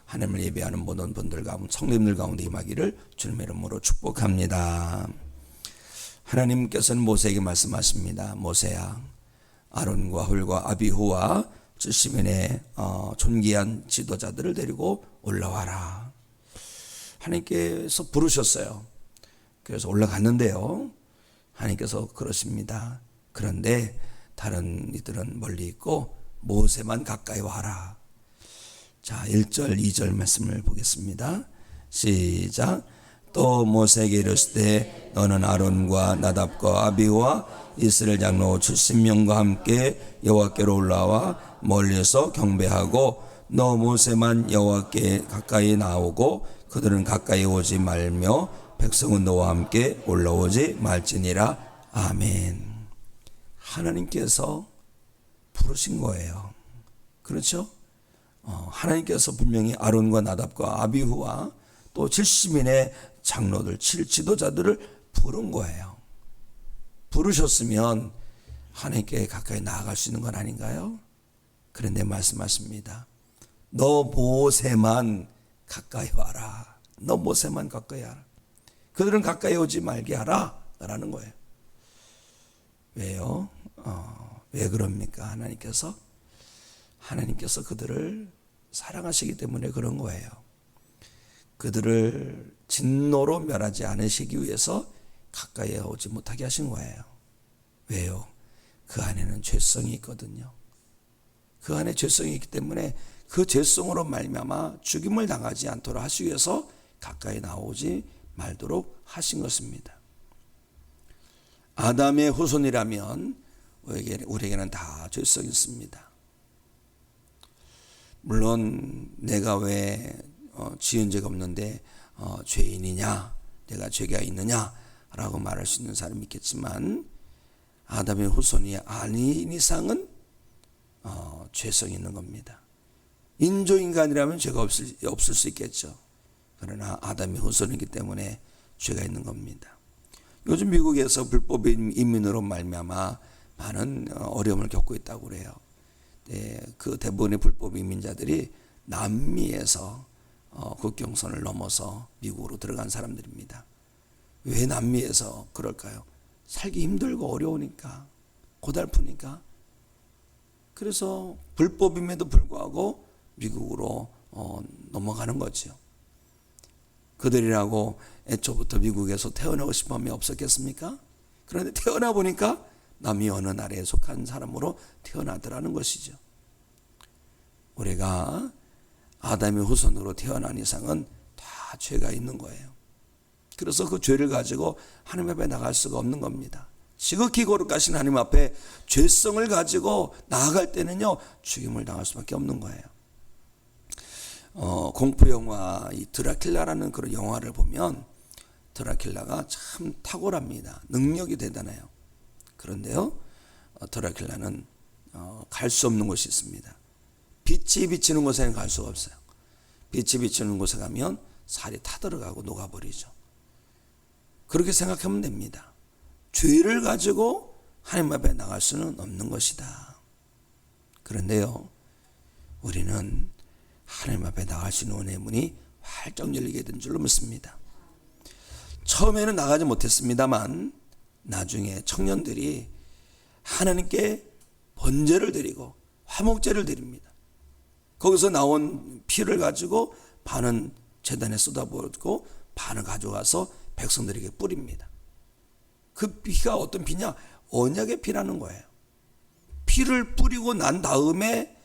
하나님을 예배하는 모든 분들 가운데, 성도님들 가운데 임하기를 주님의 이름으로 축복합니다. 하나님께서는 모세에게 말씀하십니다. 모세야, 아론과 훌과 아비후와 70인의 존귀한 지도자들을 데리고 올라와라. 하나님께서 부르셨어요. 그래서 올라갔는데요, 하나님께서 그러십니다. 그런데 다른 이들은 멀리 있고 모세만 가까이 와라. 자, 1절 2절 말씀을 보겠습니다. 시작. 또 모세에게 이르시되 너는 아론과 나답과 아비후와 이스라엘 장로 70명과 함께 여호와께로 올라와 멀리서 경배하고 너 모세만 여호와께 가까이 나오고 그들은 가까이 오지 말며 백성은 너와 함께 올라오지 말지니라. 아멘. 하나님께서 부르신 거예요. 그렇죠? 하나님께서 분명히 아론과 나답과 아비후와 또 70인의 장로들, 지도자들을 부른 거예요. 부르셨으면 하나님께 가까이 나아갈 수 있는 건 아닌가요? 그런데 말씀하십니다. 너 모세만 가까이 와라. 너 모세만 가까이 와라. 그들은 가까이 오지 말게 하라 라는 거예요. 왜요? 왜 그럽니까? 하나님께서 그들을 사랑하시기 때문에 그런 거예요. 그들을 진노로 멸하지 않으시기 위해서 가까이 오지 못하게 하신 거예요. 왜요? 그 안에는 죄성이 있거든요. 그 안에 죄성이 있기 때문에 그 죄성으로 말미암아 죽임을 당하지 않도록 하시기 위해서 가까이 나오지 말도록 하신 것입니다. 아담의 후손이라면 우리에게는 다 죄성이 있습니다. 물론 내가 왜 지은 죄가 없는데 죄인이냐, 내가 죄가 있느냐라고 말할 수 있는 사람이 있겠지만 아담의 후손이 아닌 이상은 죄성이 있는 겁니다. 인조인간이라면 죄가 없을 수 있겠죠. 그러나 아담의 후손이기 때문에 죄가 있는 겁니다. 요즘 미국에서 불법 이민으로 말미암아 많은 어려움을 겪고 있다고 그래요. 그 대부분의 불법 이민자들이 남미에서 국경선을 넘어서 미국으로 들어간 사람들입니다. 왜 남미에서 그럴까요? 살기 힘들고 어려우니까, 고달프니까. 그래서 불법임에도 불구하고 미국으로 넘어가는 거죠. 그들이라고 애초부터 미국에서 태어나고 싶은 마음이 없었겠습니까? 그런데 태어나 보니까 남미 어느 나라에 속한 사람으로 태어나더라는 것이죠. 우리가 아담의 후손으로 태어난 이상은 다 죄가 있는 거예요. 그래서 그 죄를 가지고 하나님 앞에 나갈 수가 없는 겁니다. 지극히 거룩하신 하나님 앞에 죄성을 가지고 나아갈 때는요, 죽임을 당할 수밖에 없는 거예요. 공포 영화 이 드라큘라라는 그런 영화를 보면 드라큘라가 참 탁월합니다. 능력이 대단해요. 그런데요, 드라큘라는 갈 수 없는 곳이 있습니다. 빛이 비치는 곳에는 갈 수가 없어요. 빛이 비치는 곳에 가면 살이 타들어가고 녹아버리죠. 그렇게 생각하면 됩니다. 죄를 가지고 하나님 앞에 나갈 수는 없는 것이다. 그런데요, 우리는 하나님 앞에 나갈 수 있는 은혜의 문이 활짝 열리게 된 줄로 믿습니다. 처음에는 나가지 못했습니다만 나중에 청년들이 하나님께 번제를 드리고 화목제를 드립니다. 거기서 나온 피를 가지고 반은 제단에 쏟아부었고 반을 가져가서 백성들에게 뿌립니다. 그 피가 어떤 피냐? 언약의 피라는 거예요. 피를 뿌리고 난 다음에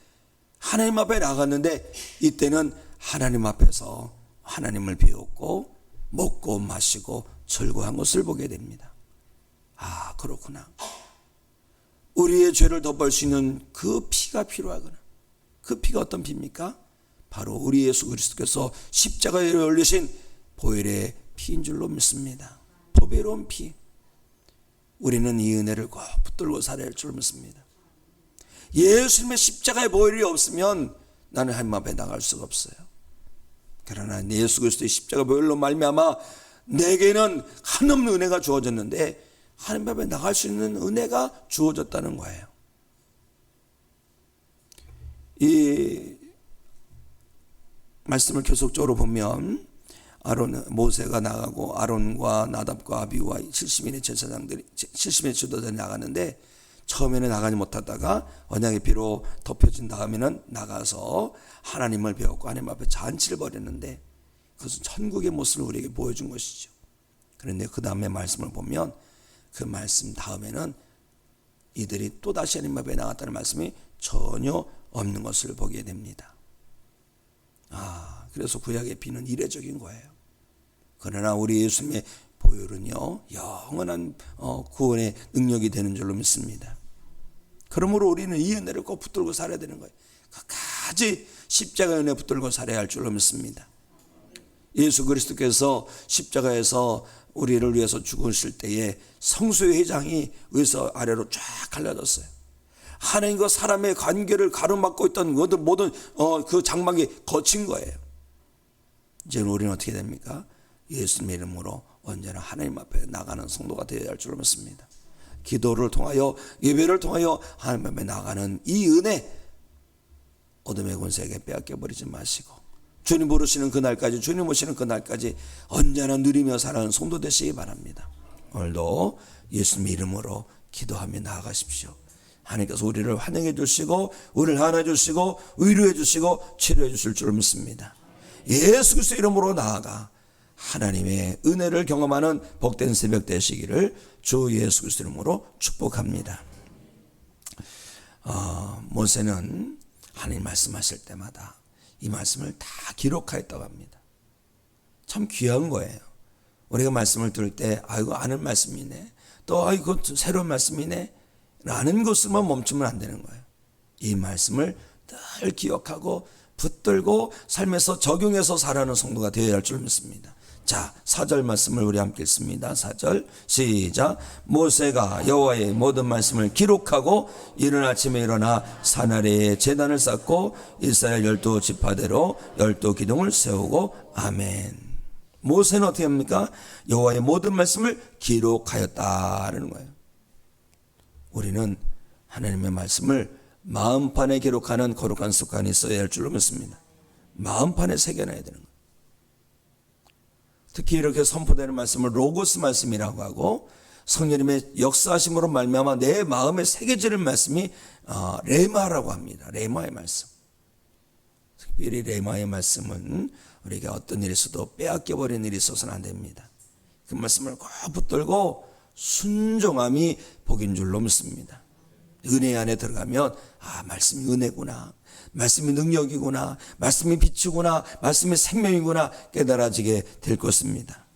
하나님 앞에 나갔는데 이때는 하나님 앞에서 하나님을 배웠고 먹고 마시고 즐거워한 것을 보게 됩니다. 아, 그렇구나. 우리의 죄를 덮을 수 있는 그 피가 필요하구나. 그 피가 어떤 피입니까? 바로 우리 예수 그리스도께서 십자가에 올리신 보혈의 피인 줄로 믿습니다. 보배로운 피. 우리는 이 은혜를 꼭 붙들고 살아야 할 줄 믿습니다. 예수님의 십자가의 보혈이 없으면 나는 하나님 앞에 나갈 수가 없어요. 그러나 예수 그리스도의 십자가 보혈로 말미암아 내게는 한없는 은혜가 주어졌는데 하나님 앞에 나갈 수 있는 은혜가 주어졌다는 거예요. 이 말씀을 계속적으로 보면 모세가 나가고 아론과 나답과 아비후와 70인의 제사장들이 70인의 지도자들이 나갔는데 처음에는 나가지 못하다가 언약의 피로 덮여진 다음에는 나가서 하나님을 배웠고 하나님 앞에 잔치를 벌였는데 그것은 천국의 모습을 우리에게 보여준 것이죠. 그런데 그 다음에 말씀을 보면 그 말씀 다음에는 이들이 또다시 하나님 앞에 나갔다는 말씀이 전혀 없는 것을 보게 됩니다. 그래서 구약의 피는 이례적인 거예요. 그러나 우리 예수님의 보혈은요 영원한 구원의 능력이 되는 줄로 믿습니다. 그러므로 우리는 이 은혜를 꼭 붙들고 살아야 되는 거예요. 끝까지 십자가 은혜 붙들고 살아야 할 줄로 믿습니다. 예수 그리스도께서 십자가에서 우리를 위해서 죽으실 때에 성소의 회장이 위에서 아래로 쫙 갈라졌어요. 하나님과 사람의 관계를 가로막고 있던 모든 그 장막이 거친 거예요. 이제 우리는 어떻게 됩니까? 예수님의 이름으로 언제나 하나님 앞에 나가는 성도가 되어야 할 줄로 믿습니다. 기도를 통하여 예배를 통하여 하나님 앞에 나가는 이 은혜, 어둠의 권세에게 빼앗겨 버리지 마시고 주님 부르시는 그날까지, 주님 오시는 그날까지 언제나 누리며 살아가는 성도 되시기 바랍니다. 오늘도 예수님의 이름으로 기도하며 나아가십시오. 하나님께서 우리를 환영해 주시고 우리를 안아 주시고 위로해 주시고 치료해 주실 줄 믿습니다. 예수 그리스도 이름으로 나아가 하나님의 은혜를 경험하는 복된 새벽 되시기를 주 예수 그리스도 이름으로 축복합니다. 모세는 하나님 말씀하실 때마다 이 말씀을 다 기록하였다고 합니다. 참 귀한 거예요. 우리가 말씀을 들을 때 이거 아는 말씀이네, 또 이거 새로운 말씀이네 라는 것으로만 멈추면 안 되는 거예요. 이 말씀을 늘 기억하고 붙들고 삶에서 적용해서 살아가는 성도가 되어야 할 줄 믿습니다. 자, 4절 말씀을 우리 함께 읽습니다. 4절 시작. 모세가 여호와의 모든 말씀을 기록하고 이른 아침에 일어나 산 아래에 제단을 쌓고 이스라엘 12지파대로 12기둥을 세우고 아멘. 모세는 어떻게 합니까? 여호와의 모든 말씀을 기록하였다는 거예요. 우리는 하나님의 말씀을 마음판에 기록하는 거룩한 습관이 있어야 할 줄로 믿습니다. 마음판에 새겨놔야 되는 거예요. 특히 이렇게 선포되는 말씀을 로고스 말씀이라고 하고 성령님의 역사하심으로 말미암아 내 마음에 새겨지는 말씀이 레마라고 합니다. 레마의 말씀. 특별히 레마의 말씀은 우리가 어떤 일이 있어도 빼앗겨버리는 일이 있어서는 안 됩니다. 그 말씀을 꼭 붙들고 순종함이 복인 줄로 믿습니다. 은혜 안에 들어가면 말씀이 은혜구나, 말씀이 능력이구나, 말씀이 빛이구나, 말씀이 생명이구나 깨달아지게 될 것입니다.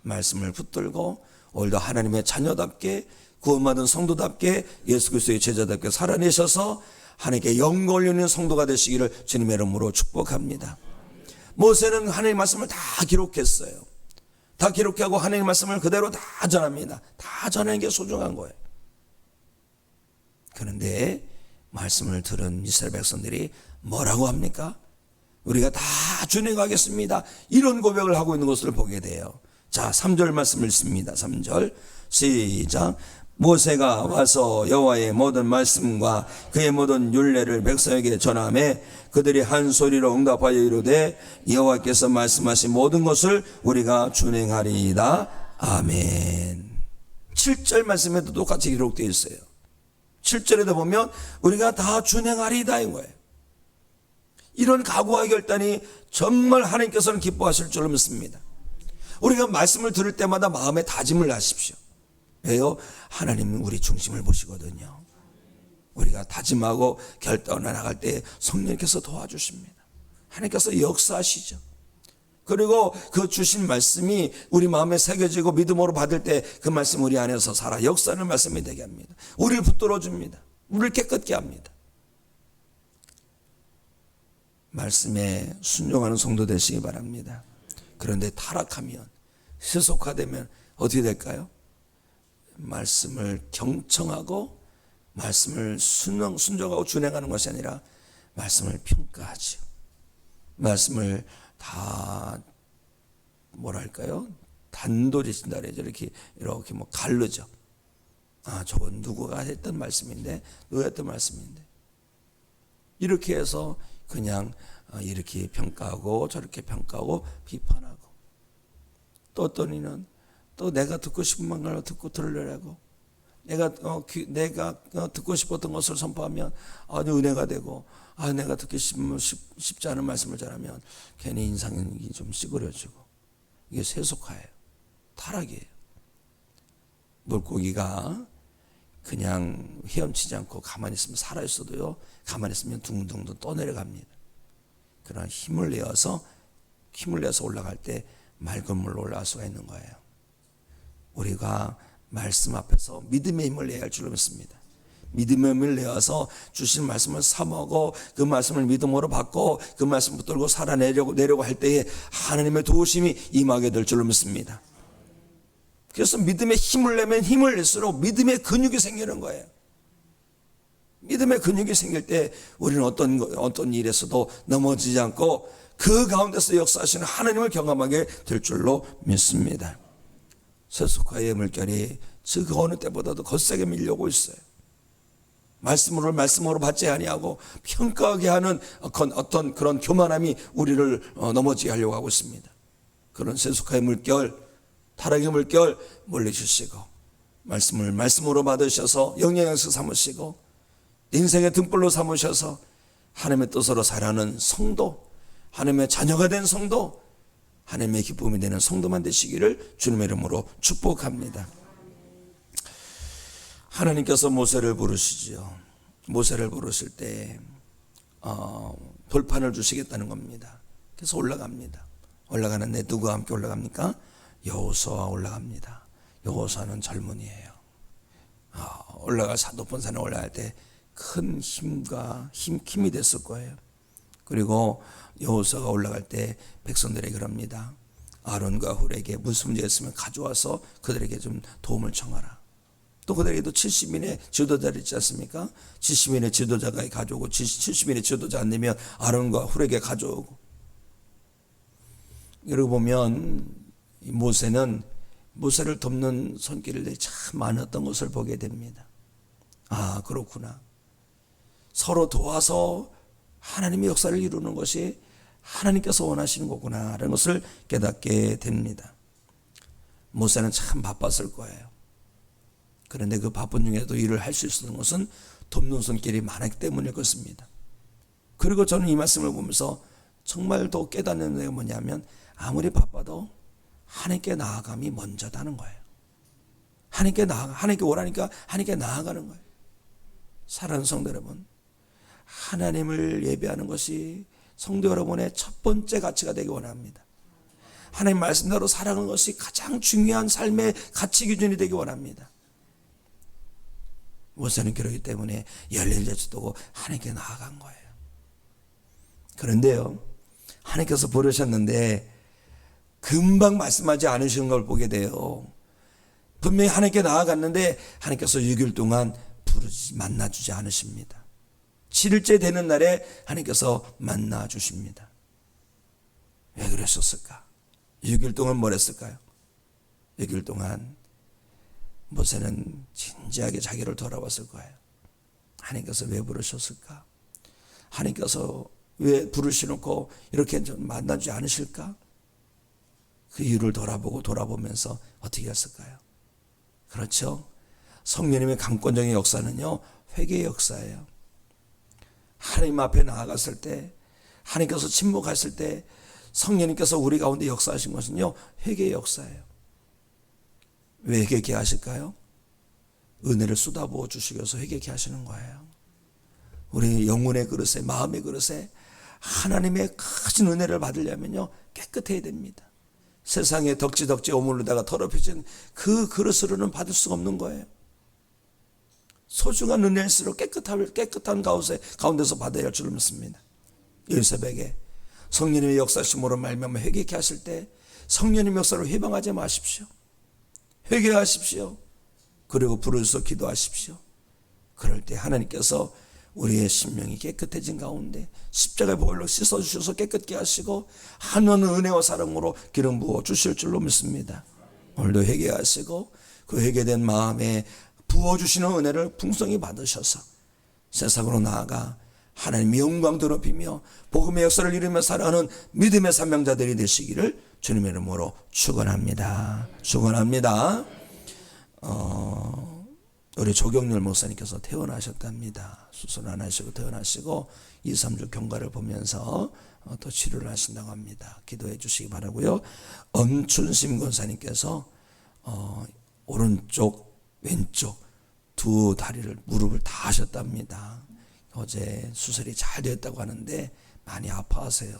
말씀을 붙들고 오늘도 하나님의 자녀답게 구원받은 성도답게 예수 그리스도의 제자답게 살아내셔서 하나님께 영광 올리는 성도가 되시기를 주님의 이름으로 축복합니다. 모세는 하나님의 말씀을 다 기록했어요. 다 기록하고 하나님의 말씀을 그대로 다 전합니다. 다 전하는 게 소중한 거예요. 그런데 말씀을 들은 이스라엘 백성들이 뭐라고 합니까? 우리가 다 준행하겠습니다, 이런 고백을 하고 있는 것을 보게 돼요. 자, 3절 말씀을 읽습니다. 3절 시작. 모세가 와서 여호와의 모든 말씀과 그의 모든 율례를 백성에게 전하매 그들이 한 소리로 응답하여 이르되 여호와께서 말씀하신 모든 것을 우리가 준행하리이다. 아멘. 7절 말씀에도 똑같이 기록되어 있어요. 7절에도 보면 우리가 다 준행하리이다 인 거예요. 이런 각오와 결단이 정말 하나님께서는 기뻐하실 줄로 믿습니다. 우리가 말씀을 들을 때마다 마음에 다짐을 하십시오. 왜요? 하나님은 우리 중심을 보시거든요. 우리가 다짐하고 결단을 나갈 때 성령께서 도와주십니다. 하나님께서 역사하시죠. 그리고 그 주신 말씀이 우리 마음에 새겨지고 믿음으로 받을 때 그 말씀 우리 안에서 살아 역사하는 말씀이 되게 합니다. 우리를 붙들어 줍니다. 우리를 깨끗게 합니다. 말씀에 순종하는 성도 되시기 바랍니다. 그런데 타락하면, 세속화되면 어떻게 될까요? 말씀을 경청하고 말씀을 순종하고 준행하는 것이 아니라 말씀을 평가하죠. 말씀을 다 뭐랄까요? 단도리 친다 그러죠. 이렇게 뭐 가르죠. 저건 누구가 했던 말씀인데, 누가 했던 말씀인데. 이렇게 해서 그냥 이렇게 평가하고 저렇게 평가하고 비판하고, 또 어떤 이는 또 내가 듣고 싶은 말을 듣고 들으려고, 내가 듣고 싶었던 것을 선포하면 아주 은혜가 되고, 내가 듣기 쉽지 않은 말씀을 잘하면 괜히 인상이 좀 찌그러지고, 이게 세속화예요. 타락이에요. 물고기가 그냥 헤엄치지 않고 가만히 있으면 살아있어도요, 가만히 있으면 둥둥둥 떠내려갑니다. 그러나 힘을 내어서 올라갈 때 맑은 물로 올라갈 수가 있는 거예요. 우리가 말씀 앞에서 믿음의 힘을 내야 할 줄로 믿습니다. 믿음의 힘을 내어서 주신 말씀을 사모하고 그 말씀을 믿음으로 받고 그 말씀 붙들고 살아내려고 할 때에 하나님의 도우심이 임하게 될 줄로 믿습니다. 그래서 믿음의 힘을 내면 힘을 낼수록 믿음의 근육이 생기는 거예요. 믿음의 근육이 생길 때 우리는 어떤 일에서도 넘어지지 않고 그 가운데서 역사하시는 하나님을 경험하게 될 줄로 믿습니다. 세속화의 물결이 그 어느 때보다도 거세게 밀려오고 있어요. 말씀으로 받지 아니하고 평가하게 하는 어떤 그런 교만함이 우리를 넘어지게 하려고 하고 있습니다. 그런 세속화의 물결, 타락의 물결 물리주시고 말씀으로 받으셔서 영양소 삼으시고 인생의 등불로 삼으셔서 하나님의 뜻으로 살아가는 성도, 하나님의 자녀가 된 성도, 하나님의 기쁨이 되는 성도만 되시기를 주님의 이름으로 축복합니다. 하나님께서 모세를 부르시죠. 모세를 부르실 때 돌판을 주시겠다는 겁니다. 그래서 올라갑니다. 올라가는데 누구와 함께 올라갑니까? 여호수아와 올라갑니다. 여호수아는 젊은이에요. 높은 산에 올라갈 때 큰 힘이 됐을 거예요. 그리고 여호수아가 올라갈 때 백성들에게 그럽니다. 아론과 훌에게 무슨 문제가 있으면 가져와서 그들에게 좀 도움을 청하라. 또 그들에게도 70인의 지도자를 있지 않습니까? 70인의 지도자가 가져오고 70인의 지도자 안 되면 아론과 훌에게 가져오고. 여러분 보면 모세를 돕는 손길들이 참 많았던 것을 보게 됩니다. 그렇구나. 서로 도와서 하나님의 역사를 이루는 것이 하나님께서 원하시는 거구나 라는 것을 깨닫게 됩니다. 모세는 참 바빴을 거예요. 그런데 그 바쁜 중에도 일을 할 수 있었던 것은 돕는 손길이 많았기 때문일 것입니다. 그리고 저는 이 말씀을 보면서 정말 더 깨닫는 게 뭐냐면 아무리 바빠도 하나님께 나아감이 먼저다는 거예요. 하나님께 오라니까 하나님께 나아가는 거예요. 사랑하는 성도 여러분, 하나님을 예배하는 것이 성도 여러분의 첫 번째 가치가 되기 원합니다. 하나님 말씀대로 살아가는 것이 가장 중요한 삶의 가치 기준이 되기 원합니다. 모세는 그러기 때문에 열린 제주도고 하나님께 나아간 거예요. 그런데요, 하나님께서 부르셨는데 금방 말씀하지 않으시는 걸 보게 돼요. 분명히 하나님께 나아갔는데 하나님께서 6일 동안 만나주지 않으십니다. 7일째 되는 날에 하나님께서 만나주십니다. 왜 그러셨을까? 6일 동안 뭘 했을까요? 6일 동안 모세는 진지하게 자기를 돌아봤을 거예요. 하나님께서 왜 부르셨을까? 하나님께서 왜 부르시놓고 이렇게 좀 만나주지 않으실까? 그 이유를 돌아보면서 어떻게 했을까요? 그렇죠? 성령님의 강권적인 역사는요, 회개의 역사예요. 하나님 앞에 나아갔을 때, 하나님께서 침묵하실 때 성령님께서 우리 가운데 역사하신 것은요, 회개의 역사예요. 왜 회개케 하실까요? 은혜를 쏟아부어 주시기 위해서 회개케 하시는 거예요. 우리 영혼의 그릇에, 마음의 그릇에 하나님의 큰 은혜를 받으려면요, 깨끗해야 됩니다. 세상에 덕지 오물르다가 더럽혀진 그 그릇으로는 받을 수가 없는 거예요. 소중한 은혜일수록 깨끗한 가운데서 받아야 할 줄을 믿습니다. 요셉에게 성령님의 역사심으로 말미암아 회개케 하실 때 성령님의 역사를 회방하지 마십시오. 회개하십시오. 그리고 부르셔서 기도하십시오. 그럴 때 하나님께서 우리의 심령이 깨끗해진 가운데 십자가의 보혈로 씻어주셔서 깨끗게 하시고 하나는 은혜와 사랑으로 기름 부어 주실 줄로 믿습니다. 오늘도 회개하시고 그 회개된 마음에 부어주시는 은혜를 풍성히 받으셔서 세상으로 나아가 하나님의 영광 더럽히며 복음의 역사를 이루며 살아가는 믿음의 사명자들이 되시기를 주님의 이름으로 축원합니다. 축원합니다. 우리 조경렬 목사님께서 퇴원하셨답니다. 수술 안 하시고 퇴원하시고 2, 3주 경과를 보면서 또 치료를 하신다고 합니다. 기도해 주시기 바라고요. 엄춘심 권사님께서 오른쪽 왼쪽 두 다리를 무릎을 다 하셨답니다. 어제 수술이 잘 되었다고 하는데 많이 아파하세요.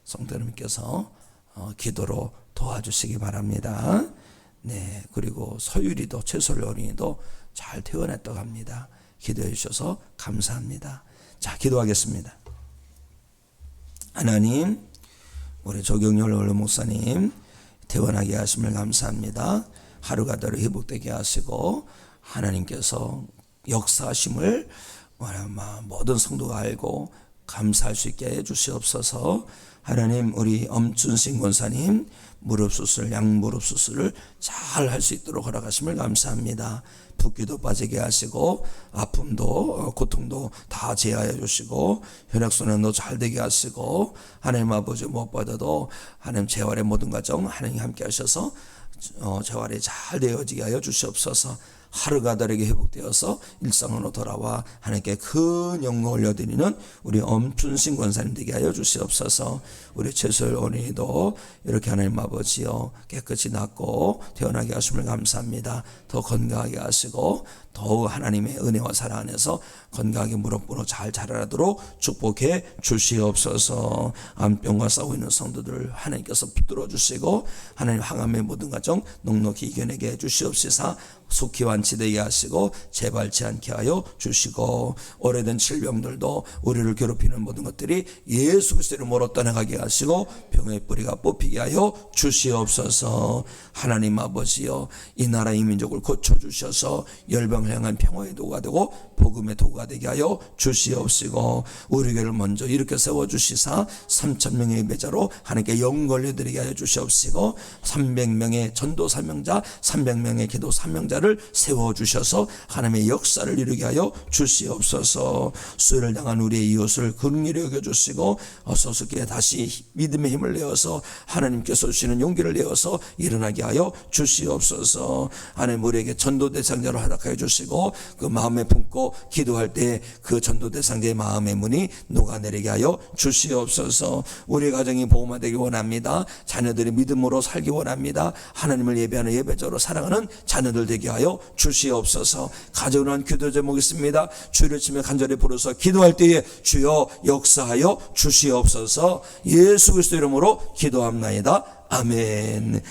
성도님께서 기도로 도와주시기 바랍니다. 네, 그리고 서유리도 최솔 어린이도 잘 퇴원했다고 합니다. 기도해 주셔서 감사합니다. 자, 기도하겠습니다. 하나님, 우리 조경렬 원로 목사님 퇴원하게 하심을 감사합니다. 하루가 더 회복되게 하시고 하나님께서 역사하심을 모든 성도가 알고 감사할 수 있게 해 주시옵소서. 하나님, 우리 엄춘신 권사님 무릎 수술, 양무릎 수술을 잘 할 수 있도록 허락하심을 감사합니다. 붓기도 빠지게 하시고 아픔도 고통도 다 제하여 주시고 혈액순환도 잘 되게 하시고 하나님 아버지 무엇보다도 하나님 재활의 모든 과정 하나님 함께 하셔서 재활이 잘 되어지게 하여 주시옵소서. 하루가 다르게 회복되어서 일상으로 돌아와 하나님께 큰 영광 올려드리는 우리 엄춘신 권사님 되게 하여 주시옵소서. 우리 최솔 어린이도 이렇게 하나님 아버지여 깨끗이 낫고 태어나게 하심을 감사합니다. 더 건강하게 하시고 더욱 하나님의 은혜와 사랑 안에서 건강하게 무럭무럭 잘 자라도록 축복해 주시옵소서. 암병과 싸우고 있는 성도들을 하나님께서 붙들어 주시고 하나님 항암의 모든 과정 넉넉히 이겨내게 해 주시옵시사. 속히 완치되게 하시고 재발치 않게 하여 주시고 오래된 질병들도 우리를 괴롭히는 모든 것들이 예수 그리스도 이름으로 떠나가게 하시고 병의 뿌리가 뽑히게 하여 주시옵소서. 하나님 아버지여 이 나라 이 민족을 고쳐주셔서 열방을 향한 평화의 도구가 되고 복음의 도구가 되게 하여 주시옵시고 우리 교회를 먼저 이렇게 세워주시사 3,000명의 예배자로 하나님께 영걸려드리게 하여 주시옵시고 300명의 전도 사명자 300명의 기도 사명자를 세워주셔서 하나님의 역사를 이루게 하여 주시옵소서. 수혜를 당한 우리의 이웃을 긍휼히 여겨주시고 어서서께 다시 믿음의 힘을 내어서 하나님께서 주시는 용기를 내어서 일어나게 하여 주시옵소서. 하나님 우리에게 전도 대상자로 허락하여 주시고 그 마음에 품고 기도할 때 그 전도 대상자의 마음의 문이 녹아내리게 하여 주시옵소서. 우리 가정이 보호되기 원합니다. 자녀들이 믿음으로 살기 원합니다. 하나님을 예배하는 예배자로 살아가는 자녀들 되게 하여 주시옵소서. 가정을 한 기도 제목이 있습니다. 주를 치며 간절히 부르서 기도할 때에 주여 역사하여 주시옵소서. 예수 그리스도 이름으로 기도합나이다. 아멘.